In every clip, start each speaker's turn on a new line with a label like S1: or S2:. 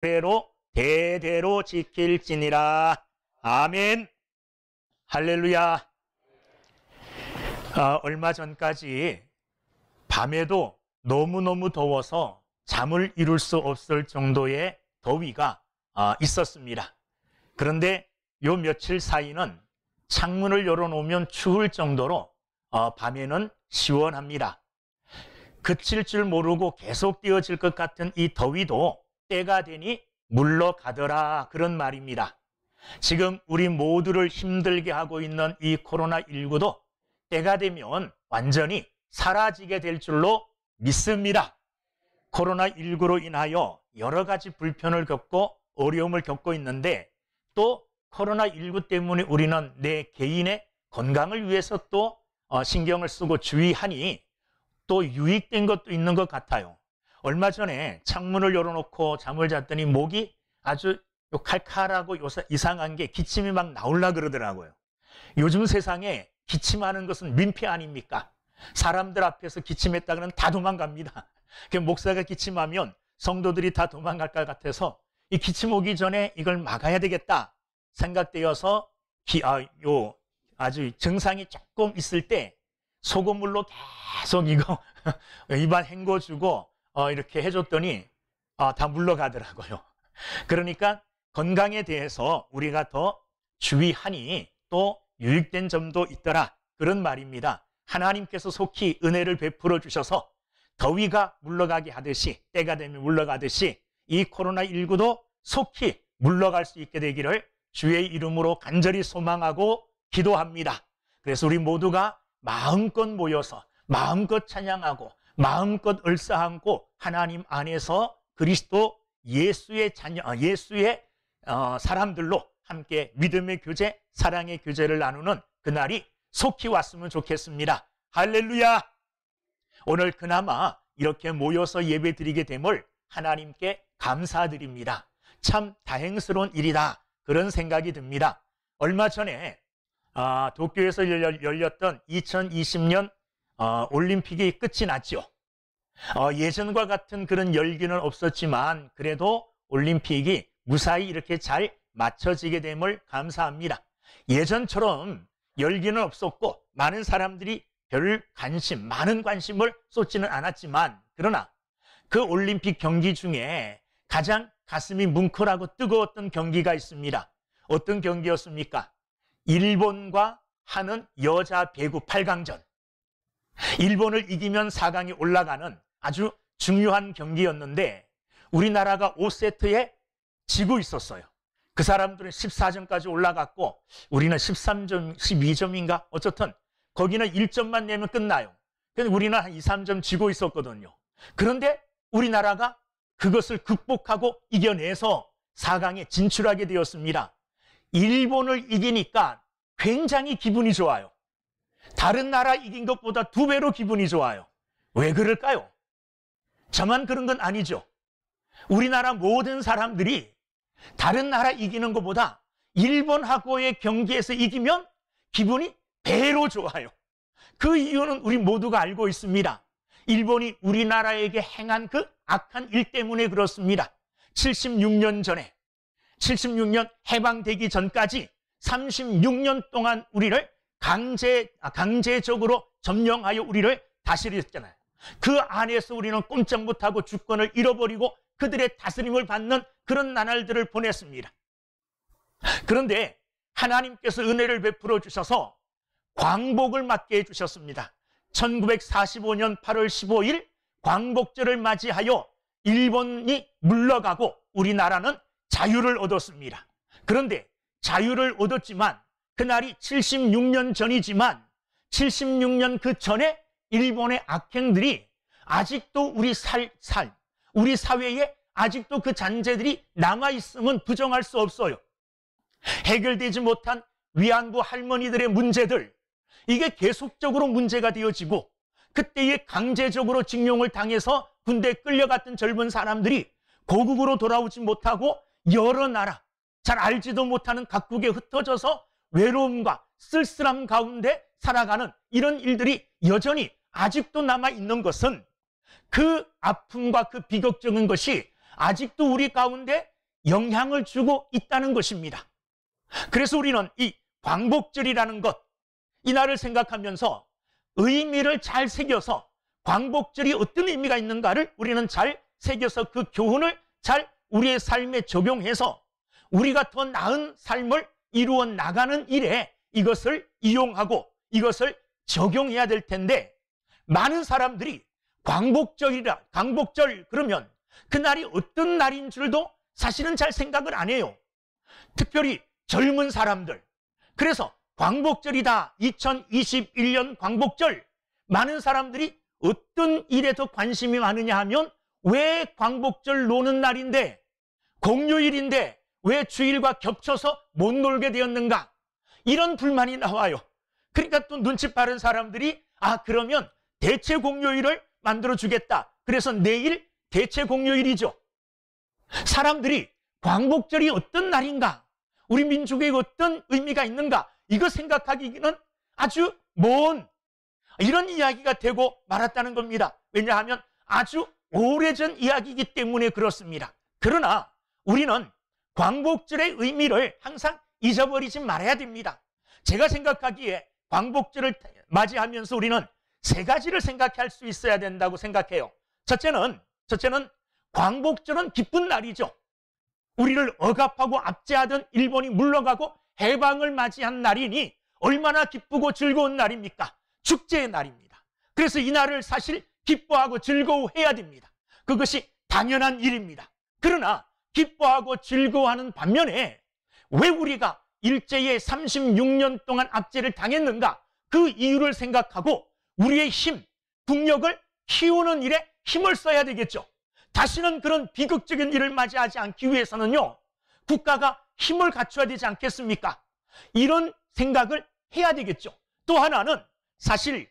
S1: 대로 대대로 지킬지니라. 아멘. 할렐루야. 얼마 전까지 밤에도 너무너무 더워서 잠을 이룰 수 없을 정도의 더위가 있었습니다. 그런데 요 며칠 사이는 창문을 열어놓으면 추울 정도로 밤에는 시원합니다. 그칠 줄 모르고 계속 되어질 것 같은 이 더위도 때가 되니 물러가더라, 그런 말입니다. 지금 우리 모두를 힘들게 하고 있는 이 코로나19도 때가 되면 완전히 사라지게 될 줄로 믿습니다. 코로나19로 인하여 여러 가지 불편을 겪고 어려움을 겪고 있는데, 또 코로나19 때문에 우리는 내 개인의 건강을 위해서 또 신경을 쓰고 주의하니 또 유익된 것도 있는 것 같아요. 얼마 전에 창문을 열어놓고 잠을 잤더니 목이 아주 칼칼하고 이상한 게 기침이 막 나오려 그러더라고요. 요즘 세상에 기침하는 것은 민폐 아닙니까? 사람들 앞에서 기침했다 그러면 다 도망갑니다. 목사가 기침하면 성도들이 다 도망갈 것 같아서 이 기침 오기 전에 이걸 막아야 되겠다 생각되어서 아주 증상이 조금 있을 때 소금물로 계속 이거 입안 헹궈주고 이렇게 해줬더니 다 물러가더라고요. 그러니까 건강에 대해서 우리가 더 주의하니 또 유익된 점도 있더라, 그런 말입니다. 하나님께서 속히 은혜를 베풀어 주셔서 더위가 물러가게 하듯이, 때가 되면 물러가듯이 이 코로나19도 속히 물러갈 수 있게 되기를 주의 이름으로 간절히 소망하고 기도합니다. 그래서 우리 모두가 마음껏 모여서 마음껏 찬양하고 마음껏 을사하고 하나님 안에서 그리스도 예수의 자녀, 예수의 사람들로 함께 믿음의 교제, 사랑의 교제를 나누는 그날이 속히 왔으면 좋겠습니다. 할렐루야. 오늘 그나마 이렇게 모여서 예배 드리게 됨을 하나님께 감사드립니다. 참 다행스러운 일이다, 그런 생각이 듭니다. 얼마 전에 도쿄에서 열렸던 2020년 올림픽이 끝이 났죠. 예전과 같은 그런 열기는 없었지만 그래도 올림픽이 무사히 이렇게 잘 맞춰지게 됨을 감사합니다. 예전처럼 열기는 없었고 많은 사람들이 많은 관심을 쏟지는 않았지만, 그러나 그 올림픽 경기 중에 가장 가슴이 뭉클하고 뜨거웠던 경기가 있습니다. 어떤 경기였습니까? 일본과 하는 여자 배구 8강전. 일본을 이기면 4강에 올라가는 아주 중요한 경기였는데 우리나라가 5세트에 지고 있었어요. 그 사람들은 14점까지 올라갔고 우리는 13점, 12점인가? 어쨌든 거기는 1점만 내면 끝나요. 근데 우리는 한 2, 3점 지고 있었거든요. 그런데 우리나라가 그것을 극복하고 이겨내서 4강에 진출하게 되었습니다. 일본을 이기니까 굉장히 기분이 좋아요. 다른 나라 이긴 것보다 2배로 기분이 좋아요. 왜 그럴까요? 저만 그런 건 아니죠. 우리나라 모든 사람들이 다른 나라 이기는 것보다 일본하고의 경기에서 이기면 기분이 배로 좋아요. 그 이유는 우리 모두가 알고 있습니다. 일본이 우리나라에게 행한 그 악한 일 때문에 그렇습니다. 76년 전에, 76년 해방되기 전까지 36년 동안 우리를 강제적으로 점령하여 우리를 다스렸잖아요. 그 안에서 우리는 꼼짝 못하고 주권을 잃어버리고 그들의 다스림을 받는 그런 나날들을 보냈습니다. 그런데 하나님께서 은혜를 베풀어 주셔서 광복을 맞게 해주셨습니다. 1945년 8월 15일 광복절을 맞이하여 일본이 물러가고 우리나라는 자유를 얻었습니다. 그런데 자유를 얻었지만 그날이 76년 전이지만 76년 그 전에 일본의 악행들이 아직도 우리 사회에 아직도 그 잔재들이 남아있음은 부정할 수 없어요. 해결되지 못한 위안부 할머니들의 문제들, 이게 계속적으로 문제가 되어지고 그때에 강제적으로 징용을 당해서 군대에 끌려갔던 젊은 사람들이 고국으로 돌아오지 못하고 여러 나라, 잘 알지도 못하는 각국에 흩어져서 외로움과 쓸쓸함 가운데 살아가는 이런 일들이 여전히 아직도 남아있는 것은 그 아픔과 그 비극적인 것이 아직도 우리 가운데 영향을 주고 있다는 것입니다. 그래서 우리는 이 광복절이라는 것, 이 날을 생각하면서 의미를 잘 새겨서 광복절이 어떤 의미가 있는가를 우리는 잘 새겨서 그 교훈을 잘 우리의 삶에 적용해서 우리가 더 나은 삶을 이루어 나가는 일에 이것을 이용하고 이것을 적용해야 될 텐데, 많은 사람들이 광복절 그러면 그날이 어떤 날인 줄도 사실은 잘 생각을 안 해요. 특별히 젊은 사람들. 그래서 광복절이다, 2021년 광복절, 많은 사람들이 어떤 일에 더 관심이 많으냐 하면 왜 광복절 노는 날인데, 공휴일인데 왜 주일과 겹쳐서 못 놀게 되었는가, 이런 불만이 나와요. 그러니까 또 눈치 빠른 사람들이 그러면 대체 공휴일을 만들어주겠다, 그래서 내일 대체 공휴일이죠. 사람들이 광복절이 어떤 날인가, 우리 민족에 어떤 의미가 있는가, 이거 생각하기는 아주 먼 이런 이야기가 되고 말았다는 겁니다. 왜냐하면 아주 오래전 이야기이기 때문에 그렇습니다. 그러나 우리는 광복절의 의미를 항상 잊어버리지 말아야 됩니다. 제가 생각하기에 광복절을 맞이하면서 우리는 세 가지를 생각할 수 있어야 된다고 생각해요. 첫째는 광복절은 기쁜 날이죠. 우리를 억압하고 압제하던 일본이 물러가고 해방을 맞이한 날이니 얼마나 기쁘고 즐거운 날입니까? 축제의 날입니다. 그래서 이 날을 사실 기뻐하고 즐거워해야 됩니다. 그것이 당연한 일입니다. 그러나 기뻐하고 즐거워하는 반면에 왜 우리가 일제에 36년 동안 압제를 당했는가, 그 이유를 생각하고 우리의 힘, 국력을 키우는 일에 힘을 써야 되겠죠. 다시는 그런 비극적인 일을 맞이하지 않기 위해서는요, 국가가 힘을 갖춰야 되지 않겠습니까? 이런 생각을 해야 되겠죠. 또 하나는 사실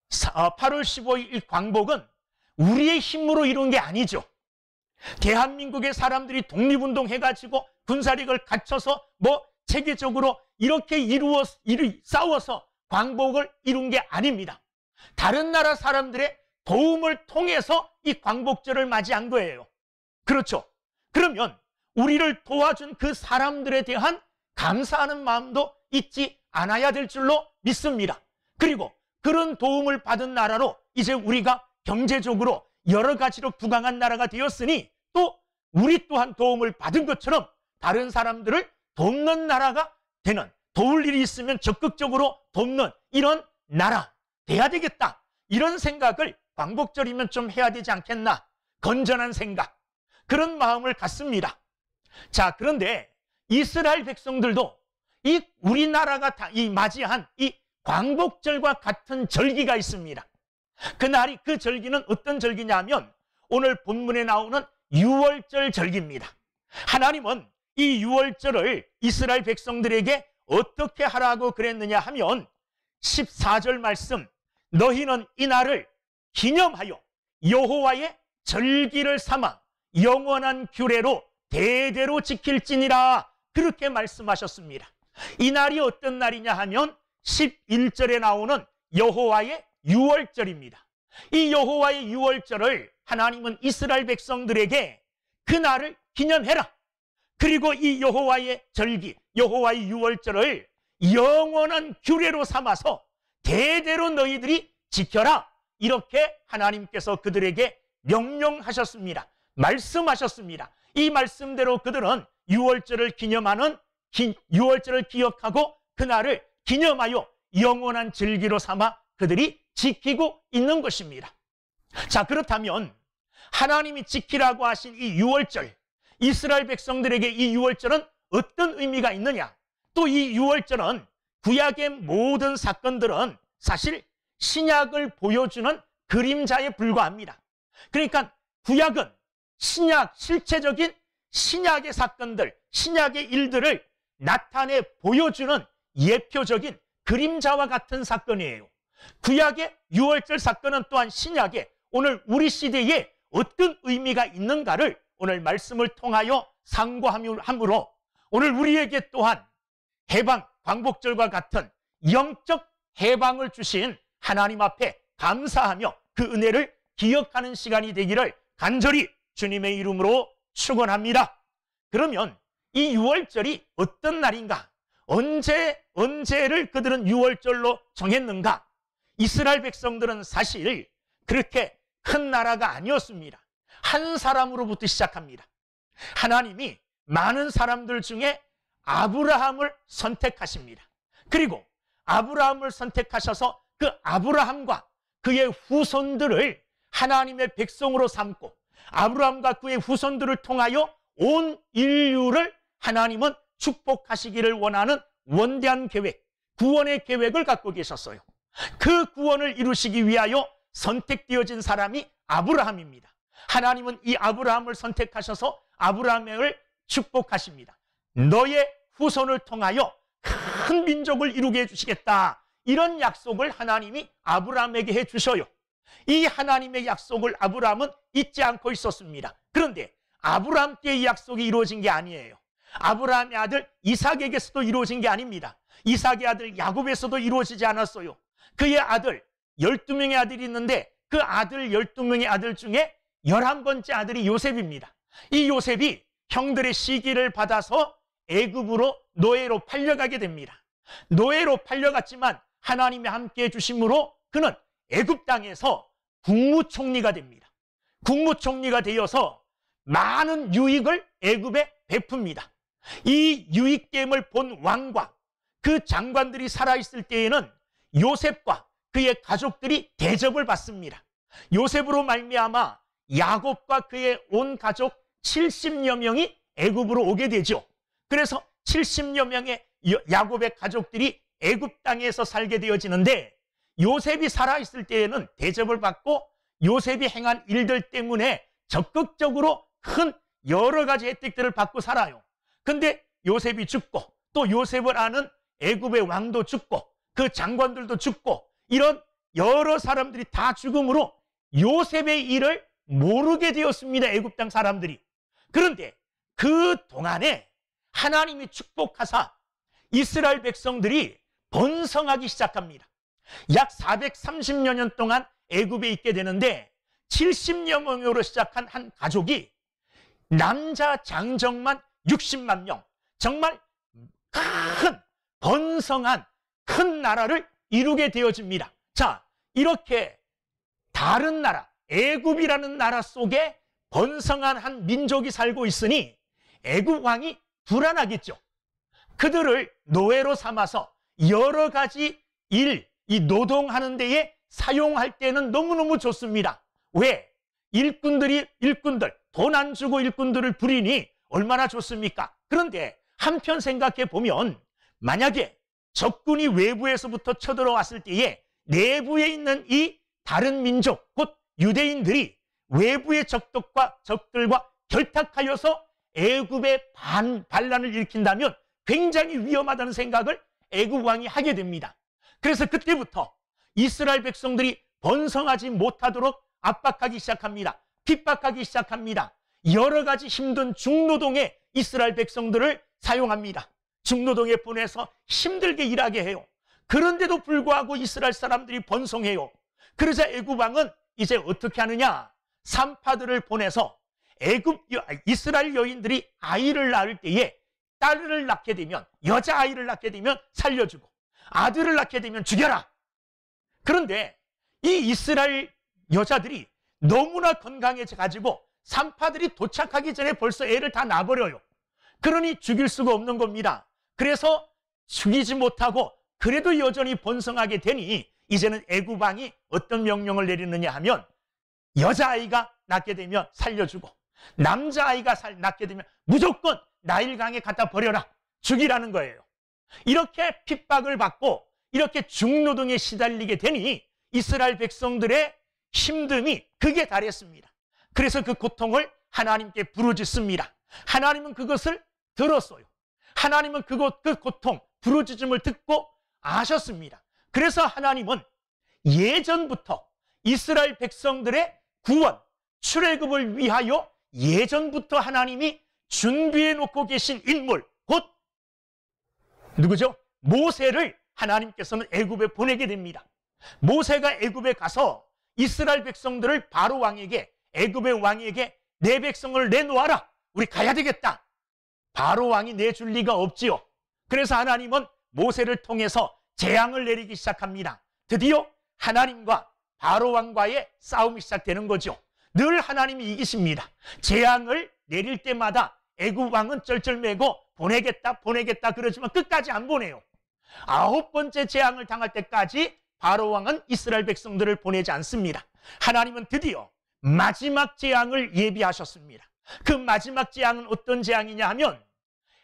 S1: 8월 15일 광복은 우리의 힘으로 이룬 게 아니죠. 대한민국의 사람들이 독립운동 해가지고 군사력을 갖춰서 체계적으로 이렇게 싸워서 광복을 이룬 게 아닙니다. 다른 나라 사람들의 도움을 통해서 이 광복절을 맞이한 거예요. 그렇죠. 그러면 우리를 도와준 그 사람들에 대한 감사하는 마음도 잊지 않아야 될 줄로 믿습니다. 그리고 그런 도움을 받은 나라로 이제 우리가 경제적으로 여러 가지로 부강한 나라가 되었으니 또 우리 또한 도움을 받은 것처럼 다른 사람들을 돕는 나라가 되는, 도울 일이 있으면 적극적으로 돕는 이런 나라 돼야 되겠다, 이런 생각을 광복절이면 좀 해야 되지 않겠나, 건전한 생각, 그런 마음을 갖습니다. 자, 그런데 이스라엘 백성들도 이 우리나라가 맞이한 이 광복절과 같은 절기가 있습니다. 그 절기는 어떤 절기냐면 오늘 본문에 나오는 유월절 절기입니다. 하나님은 이 유월절을 이스라엘 백성들에게 어떻게 하라고 그랬느냐 하면 14절 말씀, 너희는 이 날을 기념하여 여호와의 절기를 삼아 영원한 규례로 대대로 지킬지니라, 그렇게 말씀하셨습니다. 이 날이 어떤 날이냐 하면 11절에 나오는 여호와의 유월절입니다. 이 여호와의 유월절을 하나님은 이스라엘 백성들에게 그 날을 기념해라, 그리고 이 여호와의 절기, 여호와의 유월절을 영원한 규례로 삼아서 대대로 너희들이 지켜라, 이렇게 하나님께서 그들에게 명령하셨습니다. 말씀하셨습니다. 이 말씀대로 그들은 유월절을 기억하고 그날을 기념하여 영원한 절기로 삼아 그들이 지키고 있는 것입니다. 자, 그렇다면 하나님이 지키라고 하신 이 유월절, 이스라엘 백성들에게 이 유월절은 어떤 의미가 있느냐? 또 이 유월절은 구약의 모든 사건들은 사실 신약을 보여주는 그림자에 불과합니다. 그러니까 구약은 실체적인 신약의 사건들, 신약의 일들을 나타내 보여주는 예표적인 그림자와 같은 사건이에요. 구약의 유월절 사건은 또한 신약의 오늘 우리 시대에 어떤 의미가 있는가를 오늘 말씀을 통하여 상고함으로 오늘 우리에게 또한 해방, 광복절과 같은 영적 해방을 주신 하나님 앞에 감사하며 그 은혜를 기억하는 시간이 되기를 간절히 주님의 이름으로 축원합니다. 그러면 이 유월절이 어떤 날인가? 언제를 그들은 유월절로 정했는가? 이스라엘 백성들은 사실 그렇게 큰 나라가 아니었습니다. 한 사람으로부터 시작합니다. 하나님이 많은 사람들 중에 아브라함을 선택하십니다. 그리고 아브라함을 선택하셔서 그 아브라함과 그의 후손들을 하나님의 백성으로 삼고 아브라함과 그의 후손들을 통하여 온 인류를 하나님은 축복하시기를 원하는 원대한 계획, 구원의 계획을 갖고 계셨어요. 그 구원을 이루시기 위하여 선택되어진 사람이 아브라함입니다. 하나님은 이 아브라함을 선택하셔서 아브라함을 축복하십니다. 너의 후손을 통하여 큰 민족을 이루게 해주시겠다. 이런 약속을 하나님이 아브라함에게 해주셔요. 이 하나님의 약속을 아브라함은 잊지 않고 있었습니다. 그런데 아브라함 때 이 약속이 이루어진 게 아니에요. 아브라함의 아들 이삭에게서도 이루어진 게 아닙니다. 이삭의 아들 야곱에서도 이루어지지 않았어요. 그의 아들 12명의 아들이 있는데 그 아들 12명의 아들 중에 11번째 아들이 요셉입니다. 이 요셉이 형들의 시기를 받아서 애굽으로 노예로 팔려가게 됩니다. 노예로 팔려갔지만 하나님이 함께해 주심으로 그는 애굽 땅에서 국무총리가 됩니다. 국무총리가 되어서 많은 유익을 애굽에 베풉니다. 이 유익됨을 본 왕과 그 장관들이 살아있을 때에는 요셉과 그의 가족들이 대접을 받습니다. 요셉으로 말미암아 야곱과 그의 온 가족 70여 명이 애굽으로 오게 되죠. 그래서 70여 명의 야곱의 가족들이 애굽 땅에서 살게 되어지는데 요셉이 살아있을 때에는 대접을 받고 요셉이 행한 일들 때문에 적극적으로 큰 여러 가지 혜택들을 받고 살아요. 근데 요셉이 죽고 또 요셉을 아는 애굽의 왕도 죽고 그 장관들도 죽고 이런 여러 사람들이 다 죽음으로 요셉의 일을 모르게 되었습니다. 애굽 땅 사람들이. 그런데 그 동안에 하나님이 축복하사 이스라엘 백성들이 번성하기 시작합니다. 약 430여 년 동안 애굽에 있게 되는데 70여 명으로 시작한 한 가족이 남자 장정만 60만 명, 정말 큰 번성한 큰 나라를 이루게 되어집니다. 자, 이렇게 다른 나라, 애굽이라는 나라 속에 번성한 한 민족이 살고 있으니 애굽 왕이 불안하겠죠. 그들을 노예로 삼아서 여러 가지 이 노동하는 데에 사용할 때는 너무너무 좋습니다. 왜? 일꾼들, 돈 안 주고 일꾼들을 부리니 얼마나 좋습니까? 그런데 한편 생각해 보면 만약에 적군이 외부에서부터 쳐들어왔을 때에 내부에 있는 이 다른 민족, 곧 유대인들이 외부의 적들과 결탁하여서 애굽의 반란을 일으킨다면 굉장히 위험하다는 생각을 애굽 왕이 하게 됩니다. 그래서 그때부터 이스라엘 백성들이 번성하지 못하도록 압박하기 시작합니다. 핍박하기 시작합니다. 여러 가지 힘든 중노동에 이스라엘 백성들을 사용합니다. 중노동에 보내서 힘들게 일하게 해요. 그런데도 불구하고 이스라엘 사람들이 번성해요. 그러자 애굽 왕은 이제 어떻게 하느냐? 산파들을 보내서 이스라엘 여인들이 아이를 낳을 때에 딸을 낳게 되면, 여자아이를 낳게 되면 살려주고 아들을 낳게 되면 죽여라. 그런데 이 이스라엘 여자들이 너무나 건강해져가지고 산파들이 도착하기 전에 벌써 애를 다 낳아버려요. 그러니 죽일 수가 없는 겁니다. 그래서 죽이지 못하고 그래도 여전히 번성하게 되니 이제는 애굽 왕이 어떤 명령을 내리느냐 하면 여자아이가 낳게 되면 살려주고 남자아이가 낳게 되면 무조건 나일강에 갖다 버려라, 죽이라는 거예요. 이렇게 핍박을 받고 이렇게 중노동에 시달리게 되니 이스라엘 백성들의 힘듦이 극에 달했습니다. 그래서 그 고통을 하나님께 부르짖습니다. 하나님은 그것을 들었어요. 하나님은 그 고통, 부르짖음을 듣고 아셨습니다. 그래서 하나님은 예전부터 이스라엘 백성들의 구원, 출애굽을 위하여 예전부터 하나님이 준비해 놓고 계신 인물, 곧 누구죠? 모세를 하나님께서는 애굽에 보내게 됩니다. 모세가 애굽에 가서 이스라엘 백성들을 바로 왕에게, 애굽의 왕에게 내 백성을 내놓아라, 우리 가야 되겠다, 바로 왕이 내줄 리가 없지요. 그래서 하나님은 모세를 통해서 재앙을 내리기 시작합니다. 드디어 하나님과 바로 왕과의 싸움이 시작되는 거죠. 늘 하나님이 이기십니다. 재앙을 내릴 때마다 애굽 왕은 쩔쩔매고 보내겠다 그러지만 끝까지 안 보내요. 9번째 재앙을 당할 때까지 바로 왕은 이스라엘 백성들을 보내지 않습니다. 하나님은 드디어 마지막 재앙을 예비하셨습니다. 그 마지막 재앙은 어떤 재앙이냐 하면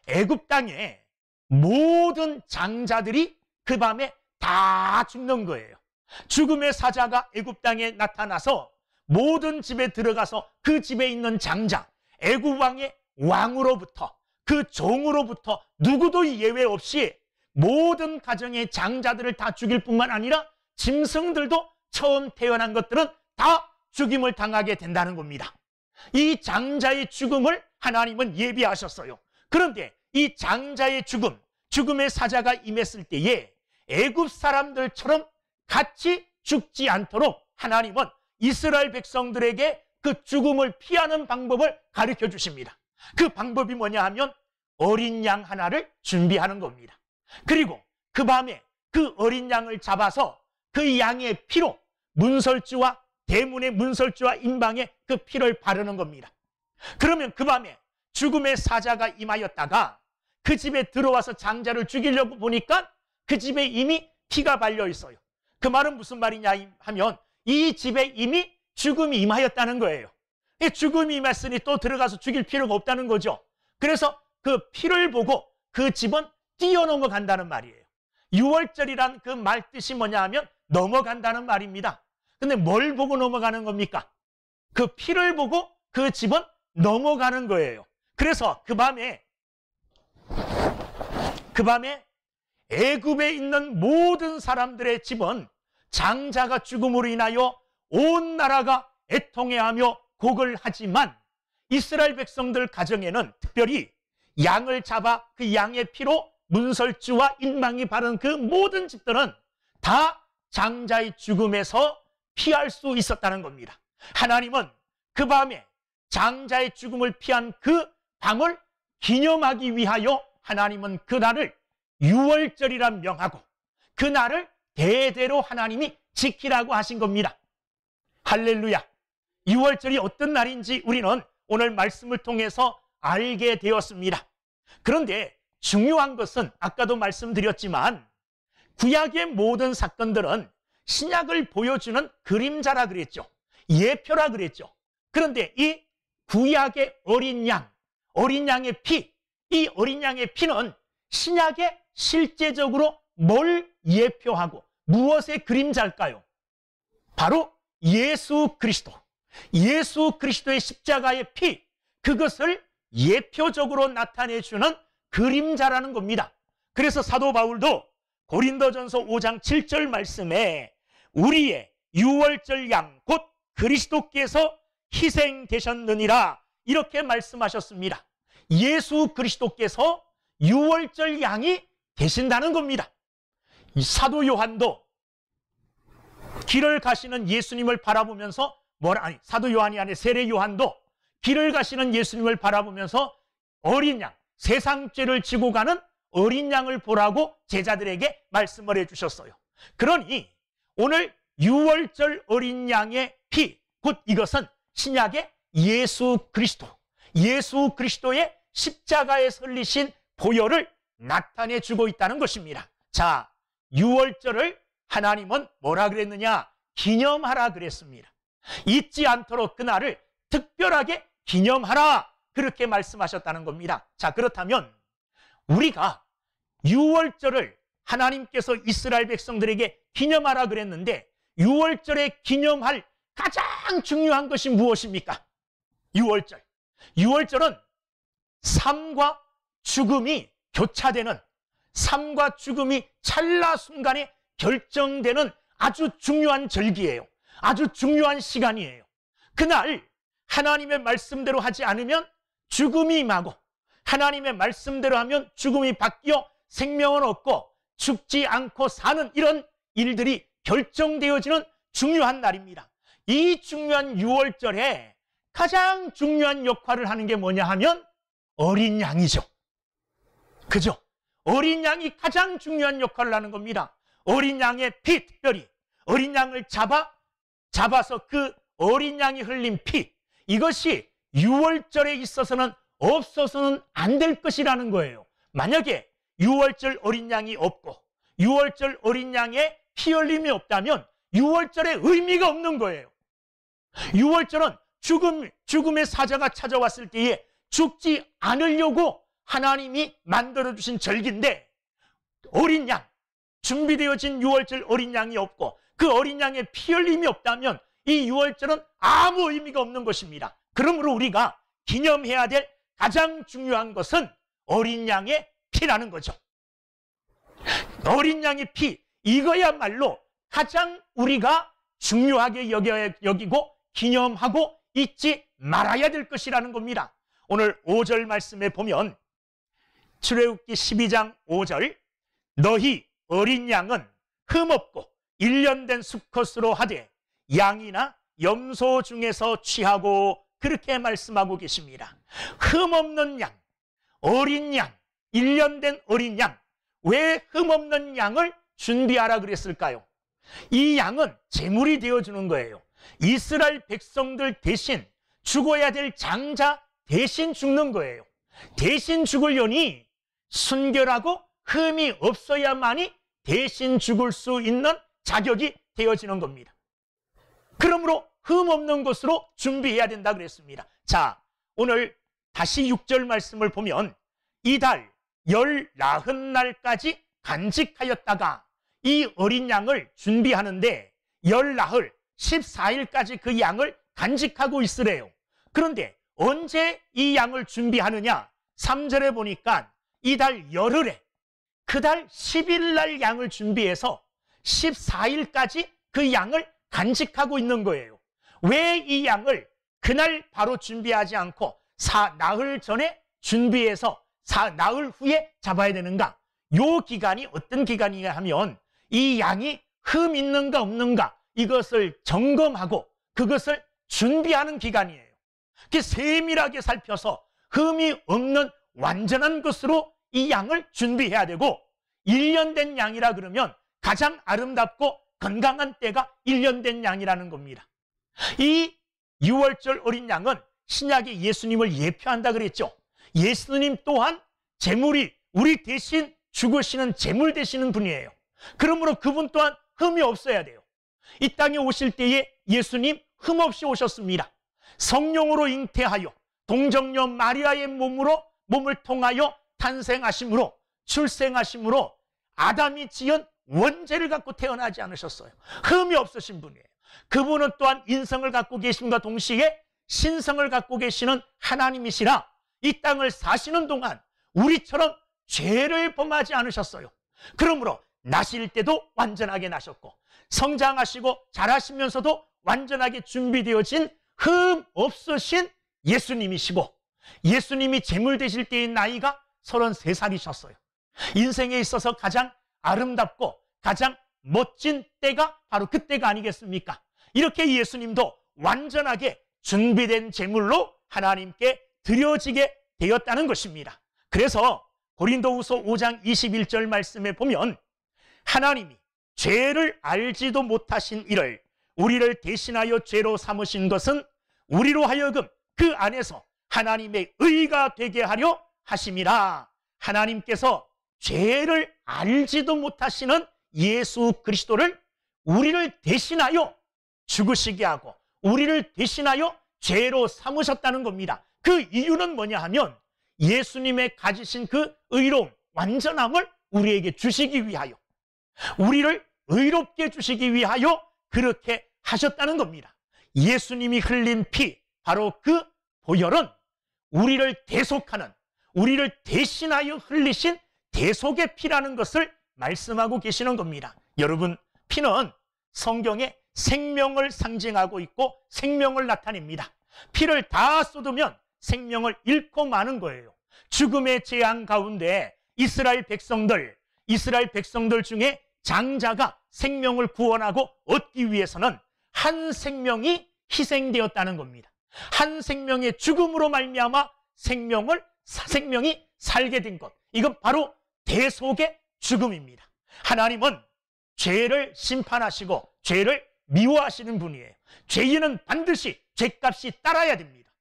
S1: 애굽 땅에 모든 장자들이 그 밤에 다 죽는 거예요. 죽음의 사자가 애굽 땅에 나타나서 모든 집에 들어가서 그 집에 있는 장자, 애굽 왕의 왕으로부터 그 종으로부터 누구도 예외 없이 모든 가정의 장자들을 다 죽일 뿐만 아니라 짐승들도 처음 태어난 것들은 다 죽임을 당하게 된다는 겁니다. 이 장자의 죽음을 하나님은 예비하셨어요. 그런데 이 장자의 죽음, 죽음의 사자가 임했을 때에 애굽 사람들처럼 같이 죽지 않도록 하나님은 이스라엘 백성들에게 그 죽음을 피하는 방법을 가르쳐 주십니다. 그 방법이 뭐냐 하면 어린 양 하나를 준비하는 겁니다. 그리고 그 밤에 그 어린 양을 잡아서 그 양의 피로 문설주와 대문의 문설주와 임방에 그 피를 바르는 겁니다. 그러면 그 밤에 죽음의 사자가 임하였다가 그 집에 들어와서 장자를 죽이려고 보니까 그 집에 이미 피가 발려 있어요. 그 말은 무슨 말이냐 하면 이 집에 이미 죽음이 임하였다는 거예요. 죽음이 임했으니 또 들어가서 죽일 필요가 없다는 거죠. 그래서 그 피를 보고 그 집은 뛰어넘어간다는 말이에요. 6월절이란 그 말 뜻이 뭐냐 하면 넘어간다는 말입니다. 근데 뭘 보고 넘어가는 겁니까? 그 피를 보고 그 집은 넘어가는 거예요. 그래서 그 밤에 애굽에 있는 모든 사람들의 집은 장자가 죽음으로 인하여 온 나라가 애통해하며 곡을 하지만 이스라엘 백성들 가정에는 특별히 양을 잡아 그 양의 피로 문설주와 인망이 바른 그 모든 집들은 다 장자의 죽음에서 피할 수 있었다는 겁니다. 하나님은 그 밤에 장자의 죽음을 피한 그 밤을 기념하기 위하여 하나님은 그날을 6월절이라 명하고 그날을 대대로 하나님이 지키라고 하신 겁니다. 할렐루야. 6월절이 어떤 날인지 우리는 오늘 말씀을 통해서 알게 되었습니다. 그런데 중요한 것은 아까도 말씀드렸지만 구약의 모든 사건들은 신약을 보여주는 그림자라 그랬죠. 예표라 그랬죠. 그런데 이 구약의 어린 양의 피, 이 어린 양의 피는 신약에 실제적으로 뭘 예표하고 무엇의 그림자일까요? 바로 예수 그리스도. 예수 그리스도의 십자가의 피, 그것을 예표적으로 나타내주는 그림자라는 겁니다. 그래서 사도 바울도 고린도전서 5장 7절 말씀에 우리의 6월절 양 곧 그리스도께서 희생되셨느니라 이렇게 말씀하셨습니다. 예수 그리스도께서 6월절 양이 되신다는 겁니다. 사도 요한도 길을 가시는 예수님을 바라보면서 사도 요한이 아니라 세례 요한도 길을 가시는 예수님을 바라보면서 어린 양, 세상 죄를 지고 가는 어린 양을 보라고 제자들에게 말씀을 해주셨어요. 그러니 오늘 6월절 어린 양의 피, 곧 이것은 신약의 예수 그리스도의 십자가에 설리신 보혈을 나타내주고 있다는 것입니다. 자, 6월절을 하나님은 뭐라 그랬느냐? 기념하라 그랬습니다. 잊지 않도록 그날을 특별하게 기념하라 그렇게 말씀하셨다는 겁니다. 자, 그렇다면 우리가 6월절을 하나님께서 이스라엘 백성들에게 기념하라 그랬는데 6월절에 기념할 가장 중요한 것이 무엇입니까? 6월절. 6월절은 삶과 죽음이 교차되는, 삶과 죽음이 찰나 순간에 결정되는 아주 중요한 절기예요. 아주 중요한 시간이에요. 그날 하나님의 말씀대로 하지 않으면 죽음이 임하고 하나님의 말씀대로 하면 죽음이 바뀌어 생명은 없고 죽지 않고 사는 이런 일들이 결정되어지는 중요한 날입니다. 이 중요한 6월절에 가장 중요한 역할을 하는 게 뭐냐 하면 어린 양이죠. 그죠? 어린 양이 가장 중요한 역할을 하는 겁니다. 어린 양의 피, 특별히 어린 양을 잡아서 그 어린 양이 흘린 피, 이것이 유월절에 있어서는 없어서는 안 될 것이라는 거예요. 만약에 유월절 어린 양이 없고 유월절 어린 양의 피 흘림이 없다면 유월절에 의미가 없는 거예요. 유월절은 죽음의 사자가 찾아왔을 때에 죽지 않으려고 하나님이 만들어주신 절기인데, 어린 양, 준비되어진 유월절 어린 양이 없고 그 어린 양의 피 흘림이 없다면 이 유월절은 아무 의미가 없는 것입니다. 그러므로 우리가 기념해야 될 가장 중요한 것은 어린 양의 피라는 거죠. 어린 양의 피, 이거야말로 가장 우리가 중요하게 여기고 기념하고 잊지 말아야 될 것이라는 겁니다. 오늘 5절 말씀에 보면 출애굽기 12장 5절, 너희 어린 양은 흠없고 1년 된 수컷으로 하되 양이나 염소 중에서 취하고, 그렇게 말씀하고 계십니다. 흠없는 양, 어린 양, 1년 된 어린 양. 왜 흠없는 양을 준비하라 그랬을까요? 이 양은 제물이 되어주는 거예요. 이스라엘 백성들 대신 죽어야 될 장자 대신 죽는 거예요. 대신 죽으려니 순결하고 흠이 없어야만이 대신 죽을 수 있는 자격이 되어지는 겁니다. 그러므로 흠 없는 것으로 준비해야 된다 그랬습니다. 자, 오늘 다시 6절 말씀을 보면 이달 19날까지 간직하였다가 이 어린 양을 준비하는데 19, 14일까지 그 양을 간직하고 있으래요. 그런데 언제 이 양을 준비하느냐? 3절에 보니까 이달 열흘에 그달 10일 날 양을 준비해서 14일까지 그 양을 간직하고 있는 거예요. 왜 이 양을 그날 바로 준비하지 않고 나흘 전에 준비해서 나흘 후에 잡아야 되는가? 요 기간이 어떤 기간이냐 하면 이 양이 흠 있는가 없는가 이것을 점검하고 그것을 준비하는 기간이에요. 세밀하게 살펴서 흠이 없는 완전한 것으로 이 양을 준비해야 되고, 1년 된 양이라 그러면 가장 아름답고 건강한 때가 1년 된 양이라는 겁니다. 이 6월절 어린 양은 신약의 예수님을 예표한다 그랬죠. 예수님 또한 제물이 우리 대신 죽으시는 제물 되시는 분이에요. 그러므로 그분 또한 흠이 없어야 돼요. 이 땅에 오실 때에 예수님 흠 없이 오셨습니다. 성령으로 잉태하여 동정녀 마리아의 몸을 통하여 탄생하심으로, 출생하심으로 아담이 지은 원죄를 갖고 태어나지 않으셨어요. 흠이 없으신 분이에요. 그분은 또한 인성을 갖고 계심과 동시에 신성을 갖고 계시는 하나님이시라 이 땅을 사시는 동안 우리처럼 죄를 범하지 않으셨어요. 그러므로 나실 때도 완전하게 나셨고 성장하시고 자라시면서도 완전하게 준비되어진 흠 없으신 예수님이시고, 예수님이 제물 되실 때의 나이가 33살이셨어요. 인생에 있어서 가장 아름답고 가장 멋진 때가 바로 그때가 아니겠습니까? 이렇게 예수님도 완전하게 준비된 제물로 하나님께 드려지게 되었다는 것입니다. 그래서 고린도후서 5장 21절 말씀에 보면 하나님이 죄를 알지도 못하신 이를 우리를 대신하여 죄로 삼으신 것은 우리로 하여금 그 안에서 하나님의 의가 되게 하려 하심이라. 하나님께서 죄를 알지도 못하시는 예수 그리스도를 우리를 대신하여 죽으시게 하고 우리를 대신하여 죄로 삼으셨다는 겁니다. 그 이유는 뭐냐 하면 예수님의 가지신 그 의로움, 완전함을 우리에게 주시기 위하여, 우리를 의롭게 주시기 위하여 그렇게 하셨다는 겁니다. 예수님이 흘린 피, 바로 그 보혈은 우리를 대속하는, 우리를 대신하여 흘리신 대속의 피라는 것을 말씀하고 계시는 겁니다. 여러분, 피는 성경에 생명을 상징하고 있고 생명을 나타냅니다. 피를 다 쏟으면 생명을 잃고 마는 거예요. 죽음의 재앙 가운데 이스라엘 백성들 중에 장자가 생명을 구원하고 얻기 위해서는 한 생명이 희생되었다는 겁니다. 한 생명의 죽음으로 말미암아 생명이 살게 된 것, 이건 바로 대속의 죽음입니다. 하나님은 죄를 심판하시고 죄를 미워하시는 분이에요. 죄인은 반드시 죄값이 따라야 됩니다.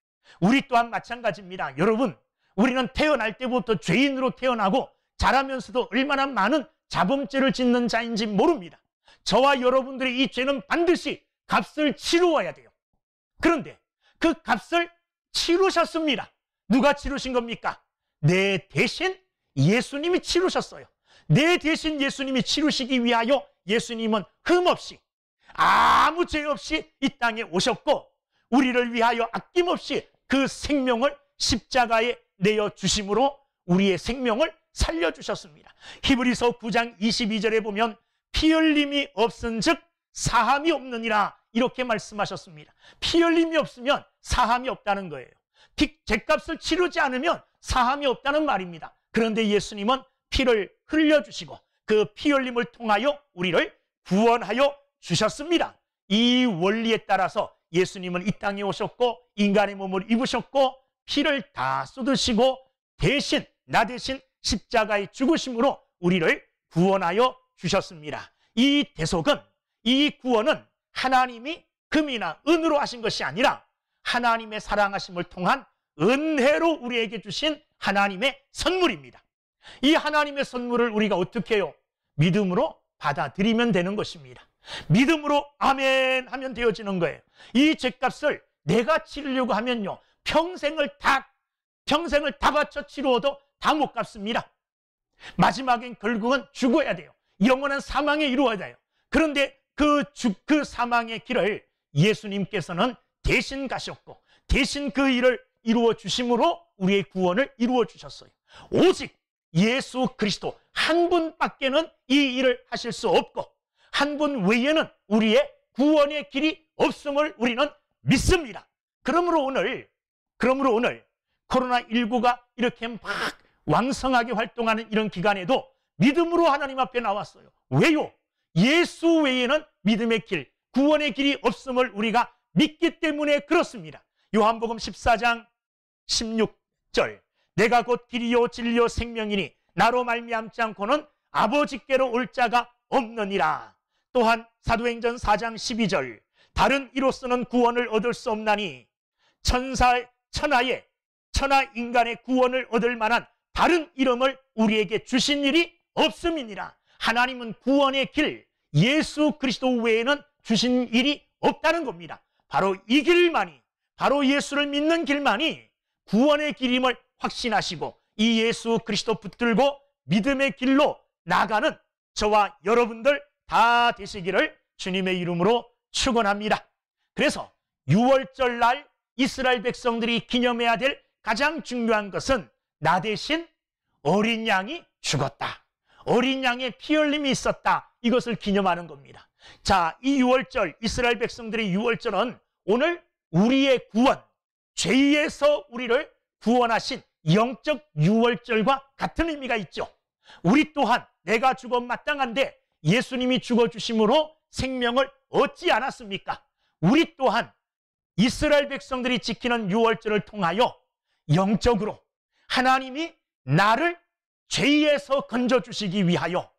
S1: 우리 또한 마찬가지입니다. 여러분, 우리는 태어날 때부터 죄인으로 태어나고 자라면서도 얼마나 많은 자범죄를 짓는 자인지 모릅니다. 저와 여러분들의 이 죄는 반드시 값을 치루어야 돼요. 그런데 그 값을 치루셨습니다. 누가 치루신 겁니까? 내 대신 예수님이 치루셨어요. 내 대신 예수님이 치루시기 위하여 예수님은 흠없이 아무 죄 없이 이 땅에 오셨고 우리를 위하여 아낌없이 그 생명을 십자가에 내어주심으로 우리의 생명을 살려주셨습니다. 히브리서 9장 22절에 보면 피 흘림이 없은 즉 사함이 없느니라 이렇게 말씀하셨습니다. 피 흘림이 없으면 사함이 없다는 거예요. 죄값을 치르지 않으면 사함이 없다는 말입니다. 그런데 예수님은 피를 흘려주시고 그 피 흘림을 통하여 우리를 구원하여 주셨습니다. 이 원리에 따라서 예수님은 이 땅에 오셨고 인간의 몸을 입으셨고 피를 다 쏟으시고 대신 나 대신 십자가에 죽으심으로 우리를 구원하여 주셨습니다. 이 대속은, 이 구원은 하나님이 금이나 은으로 하신 것이 아니라 하나님의 사랑하심을 통한 은혜로 우리에게 주신 하나님의 선물입니다. 이 하나님의 선물을 우리가 어떻게 해요? 믿음으로 받아들이면 되는 것입니다. 믿음으로 아멘 하면 되어지는 거예요. 이 죄값을 내가 치르려고 하면요, 평생을 다 바쳐 치루어도 다 못 갚습니다. 마지막엔 결국은 죽어야 돼요. 영원한 사망에 이루어야 돼요. 그런데 그 사망의 길을 예수님께서는 대신 가셨고 대신 그 일을 이루어 주심으로 우리의 구원을 이루어 주셨어요. 오직 예수 그리스도 한 분밖에는 이 일을 하실 수 없고 한 분 외에는 우리의 구원의 길이 없음을 우리는 믿습니다. 그러므로 오늘 코로나19가 이렇게 막 왕성하게 활동하는 이런 기간에도 믿음으로 하나님 앞에 나왔어요. 왜요? 예수 외에는 믿음의 길, 구원의 길이 없음을 우리가 믿기 때문에 그렇습니다. 요한복음 14장 16절, 내가 곧 길이요 진리요 생명이니 나로 말미암지 않고는 아버지께로 올 자가 없느니라. 또한 사도행전 4장 12절, 다른 이로서는 구원을 얻을 수 없나니 천하 인간의 구원을 얻을 만한 다른 이름을 우리에게 주신 일이 없음이니라. 하나님은 구원의 길, 예수 그리스도 외에는 주신 일이 없다는 겁니다. 바로 이 길만이, 바로 예수를 믿는 길만이 구원의 길임을 확신하시고 이 예수 그리스도 붙들고 믿음의 길로 나가는 저와 여러분들 다 되시기를 주님의 이름으로 축원합니다. 그래서 6월절 날 이스라엘 백성들이 기념해야 될 가장 중요한 것은 나 대신 어린 양이 죽었다, 어린 양의 피 흘림이 있었다, 이것을 기념하는 겁니다. 자, 이 6월절, 이스라엘 백성들의 6월절은 오늘 우리의 구원, 죄에서 우리를 구원하신 영적 6월절과 같은 의미가 있죠. 우리 또한 내가 죽어 마땅한데 예수님이 죽어주심으로 생명을 얻지 않았습니까? 우리 또한 이스라엘 백성들이 지키는 6월절을 통하여 영적으로 하나님이 나를 죄에서 건져주시기 위하여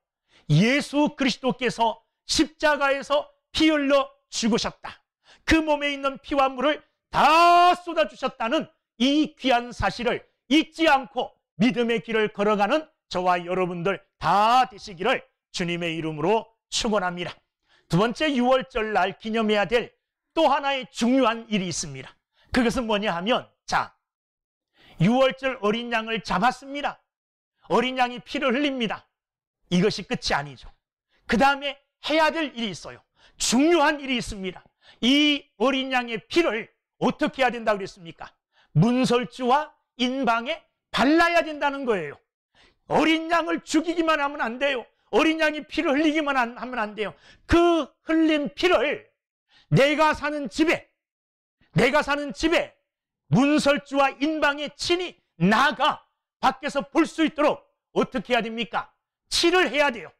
S1: 예수 그리스도께서 십자가에서 피 흘려 죽으셨다, 그 몸에 있는 피와 물을 다 쏟아주셨다는 이 귀한 사실을 잊지 않고 믿음의 길을 걸어가는 저와 여러분들 다 되시기를 주님의 이름으로 축원합니다. 두 번째 6월절 날 기념해야 될 또 하나의 중요한 일이 있습니다. 그것은 뭐냐 하면, 자, 6월절 어린 양을 잡았습니다. 어린 양이 피를 흘립니다. 이것이 끝이 아니죠. 그 다음에 해야 될 일이 있어요. 중요한 일이 있습니다. 이 어린 양의 피를 어떻게 해야 된다고 그랬습니까? 문설주와 인방에 발라야 된다는 거예요. 어린 양을 죽이기만 하면 안 돼요. 어린 양이 피를 흘리기만 하면 안 돼요. 그 흘린 피를 내가 사는 집에 문설주와 인방에 친히 나가 밖에서 볼 수 있도록 어떻게 해야 됩니까? 칠을 해야 돼요.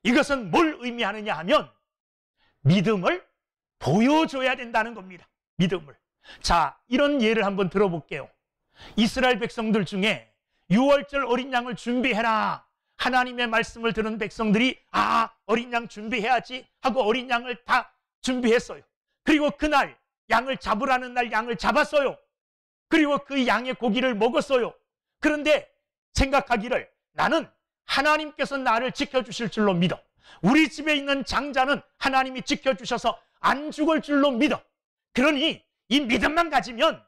S1: 이것은 뭘 의미하느냐 하면 믿음을 보여줘야 된다는 겁니다. 믿음을. 자, 이런 예를 한번 들어볼게요. 이스라엘 백성들 중에 6월절 어린 양을 준비해라. 하나님의 말씀을 들은 백성들이 어린 양 준비해야지 하고 어린 양을 다 준비했어요. 그리고 그날 양을 잡으라는 날 양을 잡았어요. 그리고 그 양의 고기를 먹었어요. 그런데 생각하기를 나는 하나님께서 나를 지켜주실 줄로 믿어. 우리 집에 있는 장자는 하나님이 지켜주셔서 안 죽을 줄로 믿어. 그러니 이 믿음만 가지면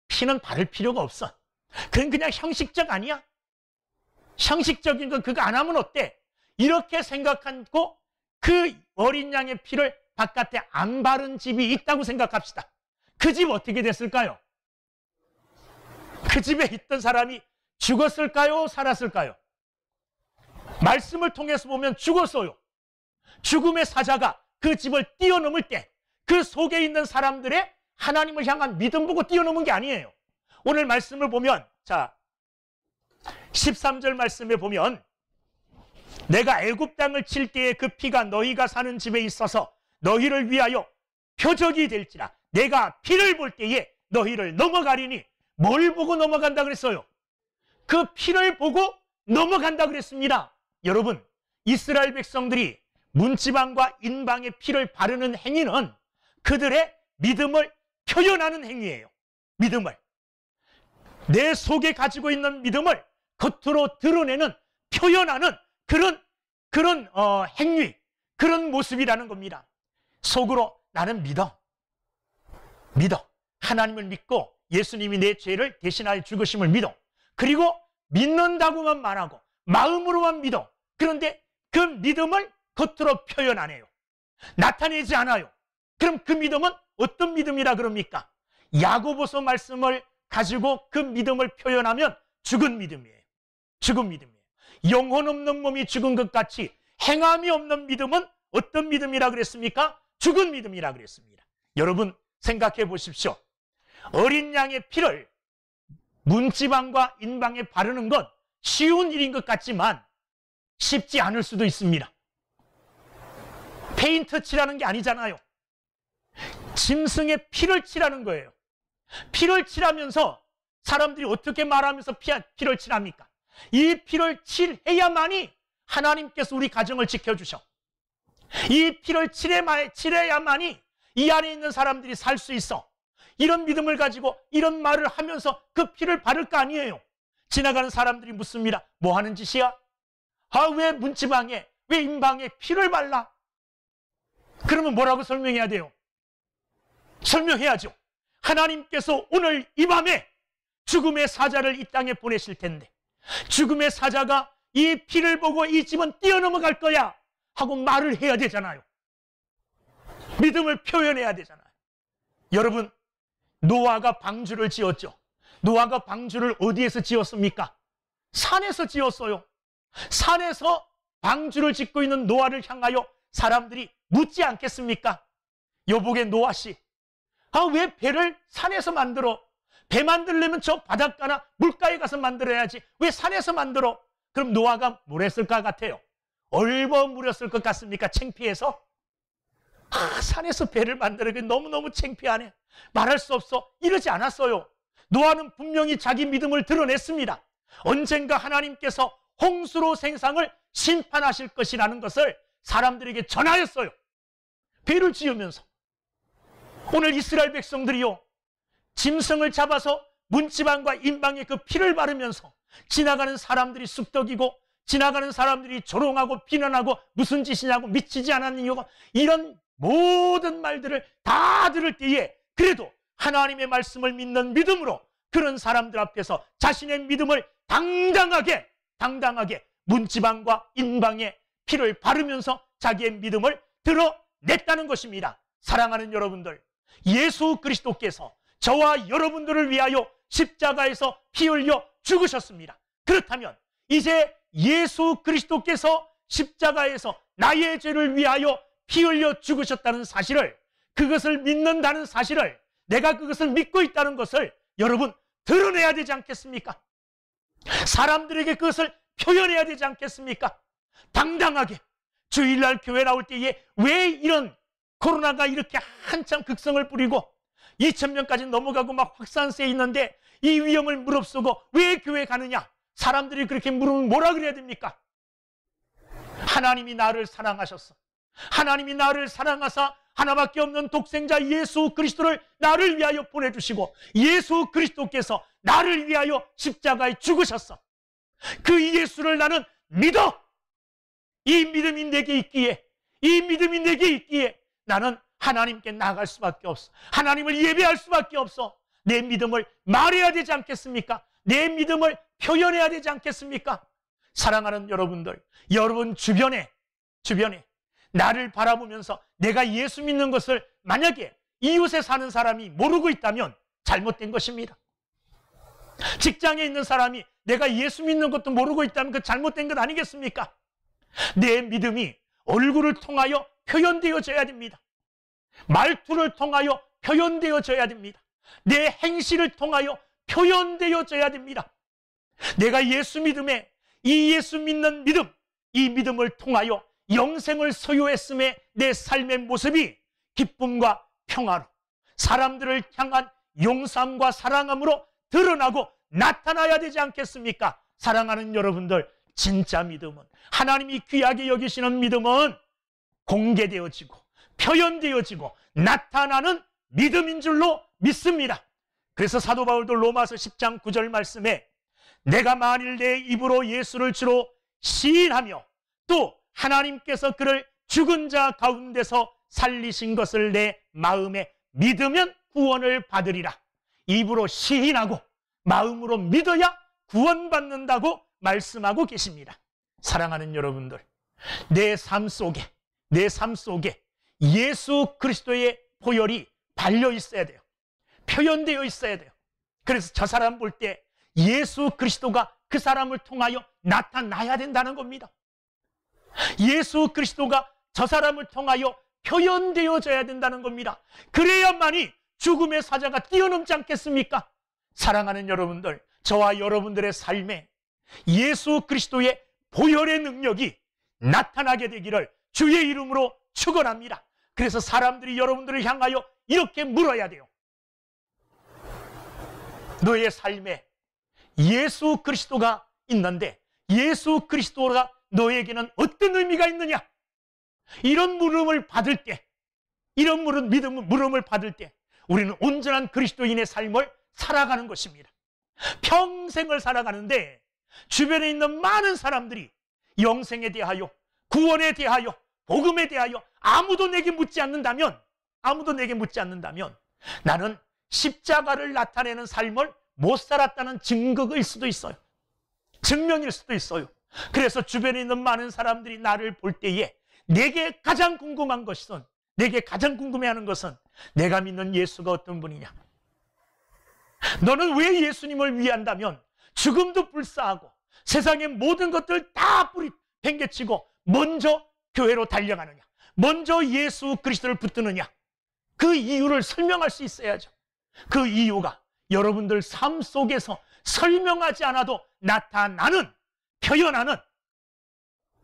S1: 피는 바를 필요가 없어. 그건 그냥 형식적 아니야? 형식적인 건 그거 안 하면 어때? 이렇게 생각하고 그 어린 양의 피를 바깥에 안 바른 집이 있다고 생각합시다. 그 집 어떻게 됐을까요? 그 집에 있던 사람이 죽었을까요? 살았을까요? 말씀을 통해서 보면 죽었어요. 죽음의 사자가 그 집을 뛰어넘을 때 그 속에 있는 사람들의 하나님을 향한 믿음 보고 뛰어넘은 게 아니에요. 오늘 말씀을 보면, 자, 13절 말씀에 보면, 내가 애굽 땅을 칠 때에 그 피가 너희가 사는 집에 있어서 너희를 위하여 표적이 될지라. 내가 피를 볼 때에 너희를 넘어가리니. 뭘 보고 넘어간다 그랬어요? 그 피를 보고 넘어간다 그랬습니다. 여러분, 이스라엘 백성들이 문지방과 인방의 피를 바르는 행위는 그들의 믿음을 표현하는 행위예요. 믿음을, 내 속에 가지고 있는 믿음을 겉으로 드러내는, 표현하는 그런 행위, 그런 모습이라는 겁니다. 속으로 나는 믿어. 하나님을 믿고 예수님이 내 죄를 대신하여 죽으심을 믿어. 그리고 믿는다고만 말하고 마음으로만 믿어. 그런데 그 믿음을 겉으로 표현 안 해요. 나타내지 않아요. 그럼 그 믿음은 어떤 믿음이라 그럽니까? 야고보서 말씀을 가지고 그 믿음을 표현하면 죽은 믿음이에요. 죽은 믿음이에요. 영혼 없는 몸이 죽은 것 같이 행함이 없는 믿음은 어떤 믿음이라 그랬습니까? 죽은 믿음이라 그랬습니다. 여러분 생각해 보십시오. 어린 양의 피를 문지방과 인방에 바르는 건 쉬운 일인 것 같지만 쉽지 않을 수도 있습니다. 페인트 칠하는 게 아니잖아요. 짐승의 피를 칠하는 거예요. 피를 칠하면서 사람들이 어떻게 말하면서 피를 칠합니까? 이 피를 칠해야만이 하나님께서 우리 가정을 지켜주셔. 이 피를 칠해야만이 이 안에 있는 사람들이 살 수 있어. 이런 믿음을 가지고 이런 말을 하면서 그 피를 바를 거 아니에요. 지나가는 사람들이 묻습니다. 뭐 하는 짓이야? 왜 문지방에, 왜 인방에 피를 발라? 그러면 뭐라고 설명해야 돼요? 설명해야죠. 하나님께서 오늘 이 밤에 죽음의 사자를 이 땅에 보내실 텐데 죽음의 사자가 이 피를 보고 이 집은 뛰어넘어갈 거야 하고 말을 해야 되잖아요. 믿음을 표현해야 되잖아요. 여러분, 노아가 방주를 지었죠. 노아가 방주를 어디에서 지었습니까? 산에서 지었어요. 산에서 방주를 짓고 있는 노아를 향하여 사람들이 묻지 않겠습니까? 여보게 노아씨, 왜 배를 산에서 만들어? 배 만들려면 저 바닷가나 물가에 가서 만들어야지 왜 산에서 만들어? 그럼 노아가 뭘 했을 것 같아요? 얼버무렸을 것 같습니까? 창피해서? 산에서 배를 만들기 너무너무 창피하네. 말할 수 없어. 이러지 않았어요. 노아는 분명히 자기 믿음을 드러냈습니다. 언젠가 하나님께서 홍수로 생상을 심판하실 것이라는 것을 사람들에게 전하였어요. 배를 지으면서. 오늘 이스라엘 백성들이요, 짐승을 잡아서 문지방과 인방에 그 피를 바르면서 지나가는 사람들이 쑥덕이고 지나가는 사람들이 조롱하고 비난하고 무슨 짓이냐고 미치지 않았느냐고 이런 모든 말들을 다 들을 때에 그래도 하나님의 말씀을 믿는 믿음으로 그런 사람들 앞에서 자신의 믿음을 당당하게 문지방과 인방에 피를 바르면서 자기의 믿음을 드러냈다는 것입니다. 사랑하는 여러분들, 예수 그리스도께서 저와 여러분들을 위하여 십자가에서 피 흘려 죽으셨습니다. 그렇다면 이제 예수 그리스도께서 십자가에서 나의 죄를 위하여 피 흘려 죽으셨다는 사실을, 그것을 믿는다는 사실을, 내가 그것을 믿고 있다는 것을 여러분 드러내야 되지 않겠습니까? 사람들에게 그것을 표현해야 되지 않겠습니까? 당당하게 주일날 교회 나올 때에 왜 이런 코로나가 이렇게 한참 극성을 부리고 2,000명까지 넘어가고 막 확산세에 있는데 이 위험을 무릅쓰고 왜 교회 가느냐? 사람들이 그렇게 물으면 뭐라 그래야 됩니까? 하나님이 나를 사랑하셨어. 하나님이 나를 사랑하사 하나밖에 없는 독생자 예수 그리스도를 나를 위하여 보내주시고 예수 그리스도께서 나를 위하여 십자가에 죽으셨어. 그 예수를 나는 믿어. 이 믿음이 내게 있기에, 이 믿음이 내게 있기에 나는 하나님께 나아갈 수밖에 없어. 하나님을 예배할 수밖에 없어. 내 믿음을 말해야 되지 않겠습니까? 내 믿음을 표현해야 되지 않겠습니까? 사랑하는 여러분들, 여러분 주변에 나를 바라보면서 내가 예수 믿는 것을 만약에 이웃에 사는 사람이 모르고 있다면 잘못된 것입니다. 직장에 있는 사람이 내가 예수 믿는 것도 모르고 있다면 그 잘못된 것 아니겠습니까? 내 믿음이 얼굴을 통하여 표현되어져야 됩니다. 말투를 통하여 표현되어져야 됩니다. 내 행실을 통하여 표현되어져야 됩니다. 내가 예수 믿음에 이 예수 믿는 믿음, 이 믿음을 통하여 영생을 소유했음에 내 삶의 모습이 기쁨과 평화로 사람들을 향한 용서함과 사랑함으로 드러나고 나타나야 되지 않겠습니까? 사랑하는 여러분들, 진짜 믿음은, 하나님이 귀하게 여기시는 믿음은 공개되어지고 표현되어지고 나타나는 믿음인 줄로 믿습니다. 그래서 사도 바울도 로마서 10장 9절 말씀에 내가 만일 내 입으로 예수를 주로 시인하며 또 하나님께서 그를 죽은 자 가운데서 살리신 것을 내 마음에 믿으면 구원을 받으리라. 입으로 시인하고 마음으로 믿어야 구원받는다고 말씀하고 계십니다. 사랑하는 여러분들, 내 삶 속에 예수 그리스도의 보혈이 발려 있어야 돼요. 표현되어 있어야 돼요. 그래서 저 사람 볼 때 예수 그리스도가 그 사람을 통하여 나타나야 된다는 겁니다. 예수 그리스도가 저 사람을 통하여 표현되어져야 된다는 겁니다. 그래야만이 죽음의 사자가 뛰어넘지 않겠습니까? 사랑하는 여러분들, 저와 여러분들의 삶에 예수 그리스도의 보혈의 능력이 나타나게 되기를 주의 이름으로 축원합니다. 그래서 사람들이 여러분들을 향하여 이렇게 물어야 돼요. 너의 삶에 예수 그리스도가 있는데 예수 그리스도가 너에게는 어떤 의미가 있느냐? 이런 물음을 받을 때, 이런 물음을 받을 때 우리는 온전한 그리스도인의 삶을 살아가는 것입니다. 평생을 살아가는데 주변에 있는 많은 사람들이 영생에 대하여, 구원에 대하여, 복음에 대하여 아무도 내게 묻지 않는다면 나는 십자가를 나타내는 삶을 못 살았다는 증거일 수도 있어요. 증명일 수도 있어요. 그래서 주변에 있는 많은 사람들이 나를 볼 때에 내게 가장 궁금해하는 것은 내가 믿는 예수가 어떤 분이냐? 너는 왜 예수님을 위한다면 죽음도 불사하고 세상의 모든 것들 다 뿌리 팽개치고 먼저 교회로 달려가느냐? 먼저 예수 그리스도를 붙드느냐? 그 이유를 설명할 수 있어야죠. 그 이유가 여러분들 삶 속에서 설명하지 않아도 나타나는, 표현하는,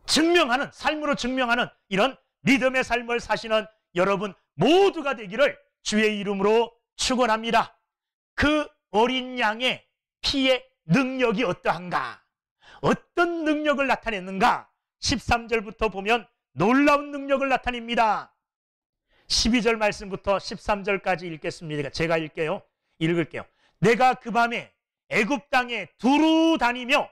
S1: 증명하는, 삶으로 증명하는 이런 믿음의 삶을 사시는 여러분 모두가 되기를 주의 이름으로 축원합니다. 그 어린 양의 피의 능력이 어떠한가? 어떤 능력을 나타냈는가? 13절부터 보면 놀라운 능력을 나타냅니다. 12절 말씀부터 13절까지 읽겠습니다. 제가 읽을게요. 내가 그 밤에 애굽 땅에 두루 다니며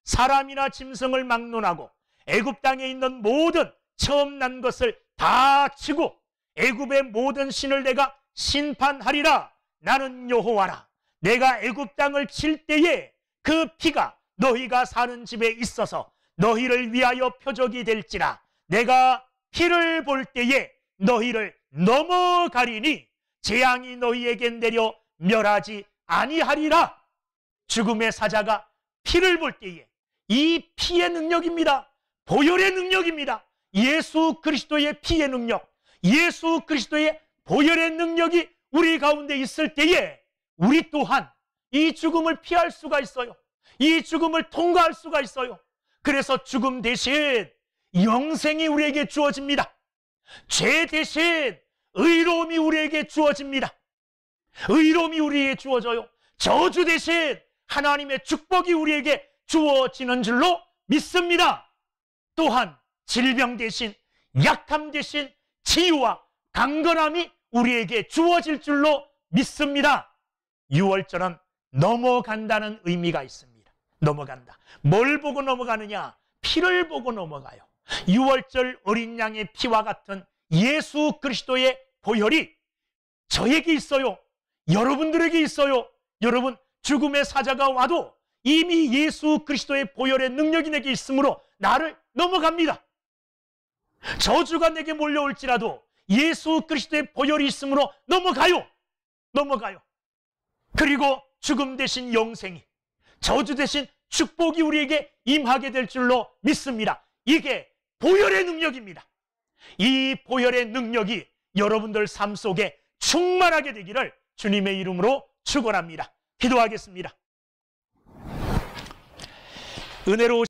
S1: 사람이나 짐승을 막론하고 애굽 땅에 있는 모든 처음 난 것을 다 치고 애굽의 모든 신을 내가 심판하리라. 나는 여호와라. 내가 애굽 땅을 칠 때에 그 피가 너희가 사는 집에 있어서 너희를 위하여 표적이 될지라. 내가 피를 볼 때에 너희를 넘어가리니 재앙이 너희에게 내려 멸하지 아니하리라. 죽음의 사자가 피를 볼 때에 이 피의 능력입니다. 보혈의 능력입니다. 예수 그리스도의 피의 능력, 예수 그리스도의 보혈의 능력이 우리 가운데 있을 때에 우리 또한 이 죽음을 피할 수가 있어요. 이 죽음을 통과할 수가 있어요. 그래서 죽음 대신 영생이 우리에게 주어집니다. 죄 대신 의로움이 우리에게 주어집니다. 의로움이 우리에게 주어져요. 저주 대신 하나님의 축복이 우리에게 주어지는 줄로 믿습니다. 또한 질병 대신, 약함 대신 치유와 강건함이 우리에게 주어질 줄로 믿습니다. 6월절은 넘어간다는 의미가 있습니다. 넘어간다. 뭘 보고 넘어가느냐? 피를 보고 넘어가요. 6월절 어린 양의 피와 같은 예수 그리스도의 보혈이 저에게 있어요. 여러분들에게 있어요. 여러분, 죽음의 사자가 와도 이미 예수 그리스도의 보혈의 능력이 내게 있으므로 나를 넘어갑니다. 저주가 내게 몰려올지라도 예수 그리스도의 보혈이 있으므로 넘어가요. 넘어가요. 그리고 죽음 대신 영생이, 저주 대신 축복이 우리에게 임하게 될 줄로 믿습니다. 이게 보혈의 능력입니다. 이 보혈의 능력이 여러분들 삶 속에 충만하게 되기를 주님의 이름으로 축원합니다. 기도하겠습니다. 은혜로